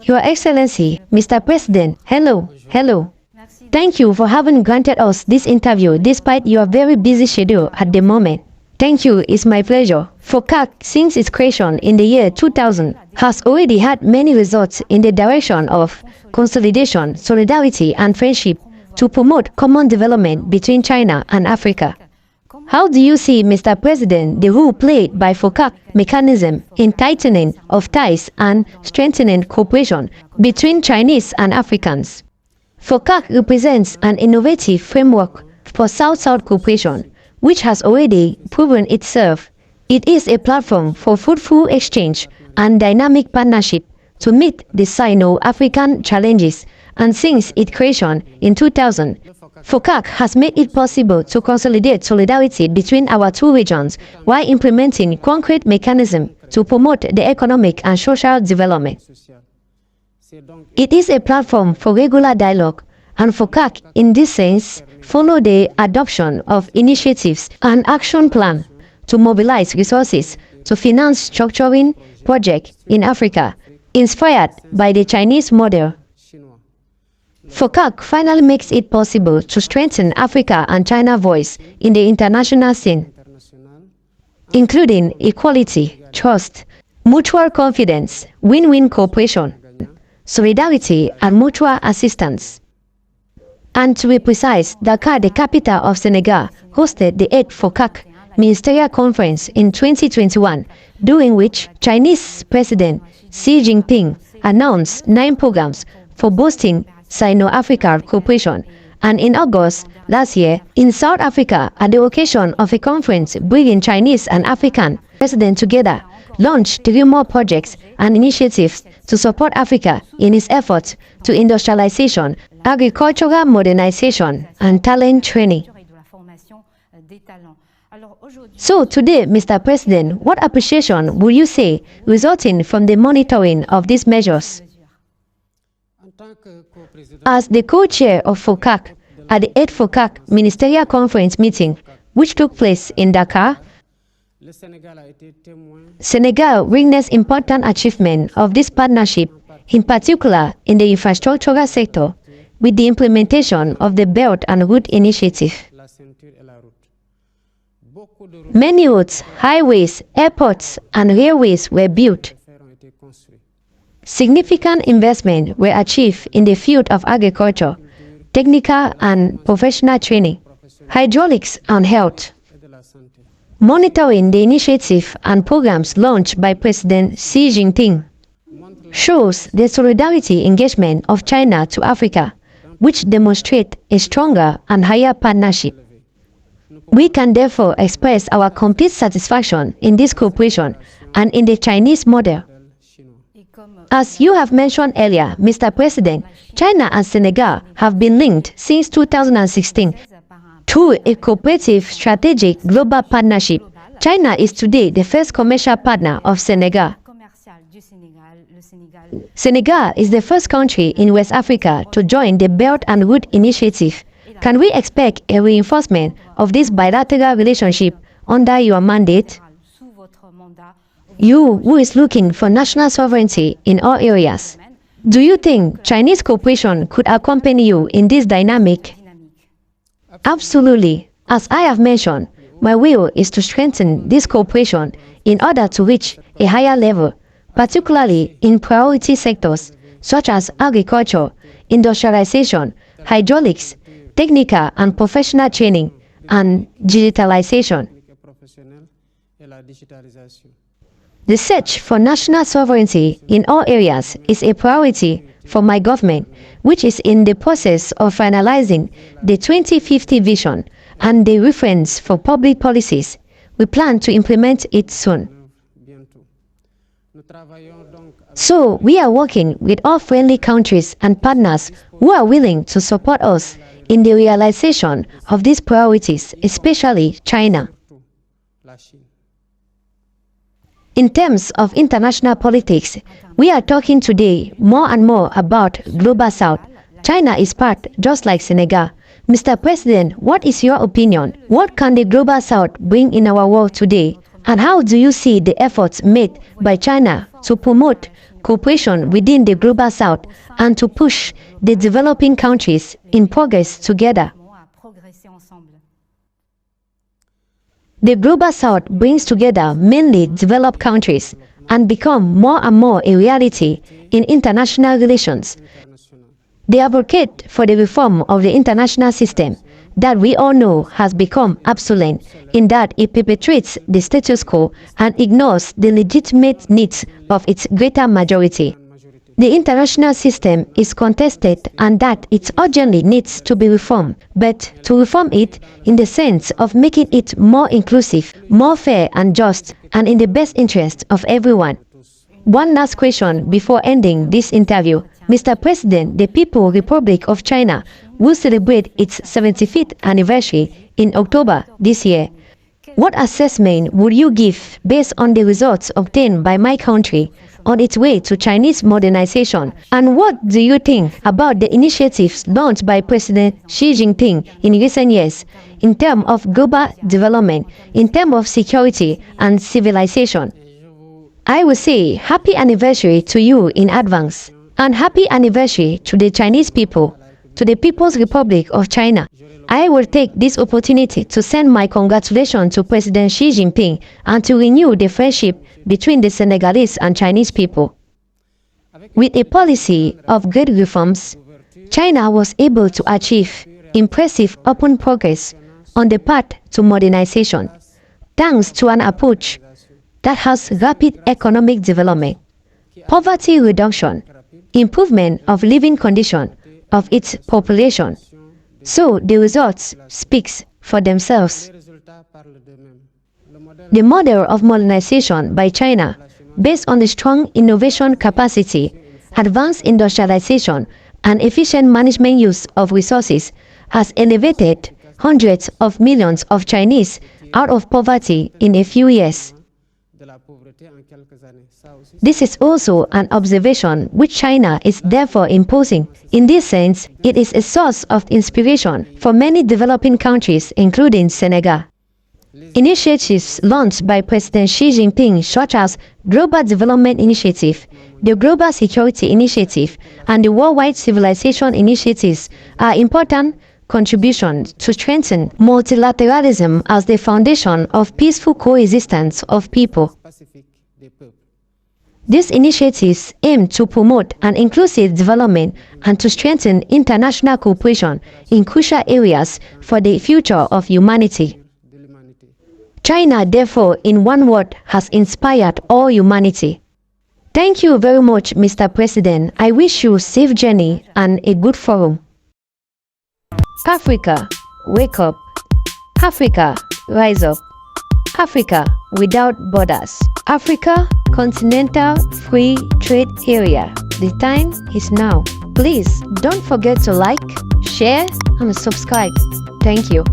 Your Excellency, Mr. President, hello. Thank you for having granted us this interview despite your very busy schedule at the moment. Thank you, it's my pleasure. FOCAC, since its creation in the year 2000, has already had many results in the direction of consolidation, solidarity, and friendship to promote common development between China and Africa. How do you see, Mr. President, the role played by FOCAC mechanism in tightening of ties and strengthening cooperation between Chinese and Africans? FOCAC represents an innovative framework for South-South cooperation, which has already proven itself. It is a platform for fruitful exchange and dynamic partnership to meet the Sino-African challenges, and since its creation in 2000, FOCAC has made it possible to consolidate solidarity between our two regions while implementing concrete mechanisms to promote the economic and social development. It is a platform for regular dialogue, and FOCAC, in this sense, follow the adoption of initiatives and action plan to mobilize resources to finance structuring projects in Africa, inspired by the Chinese model. FOCAC finally makes it possible to strengthen Africa and China voice in the international scene, including equality, trust, mutual confidence, win-win cooperation, solidarity, and mutual assistance. And to be precise, Dakar, the capital of Senegal, hosted the 8th FOCAC Ministerial Conference in 2021, during which Chinese President Xi Jinping announced 9 programs for boosting Sino-African cooperation. And in August last year, in South Africa, at the occasion of a conference bringing Chinese and African presidents together, launched 3 more projects and initiatives to support Africa in its efforts to industrialization, agricultural modernization, and talent training. So today, Mr. President, what appreciation would you say resulting from the monitoring of these measures? As the co-chair of FOCAC at the 8th FOCAC Ministerial Conference meeting, which took place in Dakar, Senegal witnessed important achievement of this partnership, in particular in the infrastructural sector, with the implementation of the Belt and Road Initiative. Many roads, highways, airports, and railways were built. Significant investment were achieved in the field of agriculture, technical and professional training, hydraulics, and health. Monitoring the initiative and programs launched by President Xi Jinping shows the solidarity engagement of China to Africa, which demonstrate a stronger and higher partnership. We can therefore express our complete satisfaction in this cooperation and in the Chinese model. As you have mentioned earlier, Mr. President, China and Senegal have been linked since 2016 through a cooperative strategic global partnership. China is today the first commercial partner of Senegal. Senegal is the first country in West Africa to join the Belt and Road Initiative. Can we expect a reinforcement of this bilateral relationship under your mandate? You, who is looking for national sovereignty in all areas, do you think Chinese cooperation could accompany you in this dynamic? Absolutely. As I have mentioned, my will is to strengthen this cooperation in order to reach a higher level, particularly in priority sectors such as agriculture, industrialization, hydraulics, technical and professional training, and digitalization. The search for national sovereignty in all areas is a priority for my government, which is in the process of finalizing the 2050 vision and the reference for public policies. We plan to implement it soon. So we are working with all friendly countries and partners who are willing to support us in the realization of these priorities, especially China. In terms of international politics, we are talking today more and more about Global South. China is part, just like Senegal. Mr. President, what is your opinion? What can the Global South bring in our world today? And how do you see the efforts made by China to promote cooperation within the Global South and to push the developing countries in progress together. The Global South brings together mainly developed countries and become more and more a reality in international relations. They advocate for the reform of the international system that we all know has become obsolete in that it perpetuates the status quo and ignores the legitimate needs of its greater majority. The international system is contested and that it urgently needs to be reformed, but to reform it in the sense of making it more inclusive, more fair and just, and in the best interest of everyone. One last question before ending this interview. Mr. President, the People's Republic of China will celebrate its 75th anniversary in October this year. What assessment would you give based on the results obtained by my country on its way to Chinese modernization? And what do you think about the initiatives launched by President Xi Jinping in recent years in terms of global development, in terms of security and civilization? I will say happy anniversary to you in advance, and happy anniversary to the Chinese people, to the People's Republic of China. I will take this opportunity to send my congratulations to President Xi Jinping and to renew the friendship between the Senegalese and Chinese people. With a policy of great reforms, China was able to achieve impressive open progress on the path to modernization, thanks to an approach that has rapid economic development, poverty reduction, improvement of living conditions of its population. So the results speaks for themselves. The model of modernization by China, based on the strong innovation capacity, advanced industrialization, and efficient management use of resources, has elevated hundreds of millions of Chinese out of poverty in a few years. This is also an observation which China is therefore imposing. In this sense, it is a source of inspiration for many developing countries, including Senegal. Initiatives launched by President Xi Jinping, such as Global Development Initiative, the Global Security Initiative, and the Worldwide Civilization Initiatives, are important contributions to strengthen multilateralism as the foundation of peaceful coexistence of people. These initiatives aim to promote an inclusive development and to strengthen international cooperation in crucial areas for the future of humanity. China, therefore, in one word, has inspired all humanity. Thank you very much, Mr. President. I wish you a safe journey and a good forum. Africa, wake up. Africa, rise up. Africa without borders. Africa, continental free trade area. The time is now. Please don't forget to like, share, and subscribe. Thank you.